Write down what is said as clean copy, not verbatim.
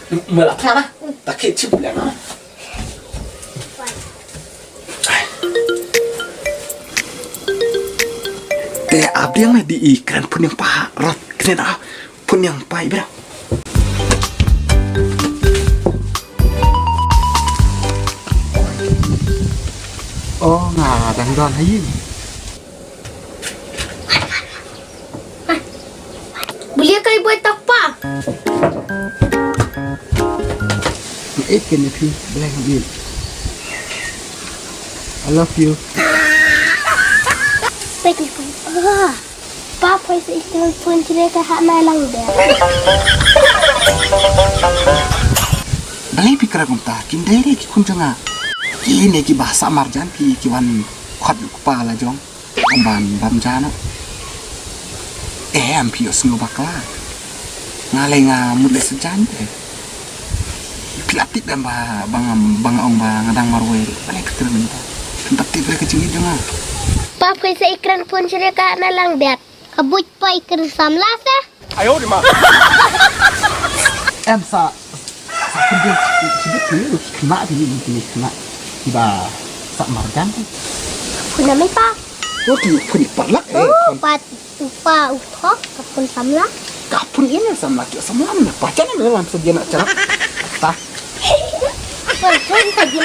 Malah apa? Tak kecil lah. Teh abdi yang di iklan pun yang parot kena pun yang pai bro. Oh ngadang don hayin. Boleh kau buat apa? Ikan ni pi, boleh ambil. I love you. Baik pun. Papa saya ikan pun cerita hak malang dah. Balai pikir aku tak, kindai ki kunjunga. Ini ki bahasa marjan ki wan kuat kepala jong. Amban bamjana. Ampi osngo bakla. Ngalenga mudle sejan deh. Pilatik dan bang ong ngadang marwe. Balai pikir minta. Tempat tidur kecil jong. Papa saya ikan pun cerita malang dah. Kabut pa ikan samlas eh? Ayo di mana? Sa kundi sebut ni kena di kena tiba sak marjan. Kuna mai pa? Oh ki pun parlak Pat upa uthok kapun samlas. Kapun ini sama na pacan memang sedia nak cerap. Ta. Pun saja.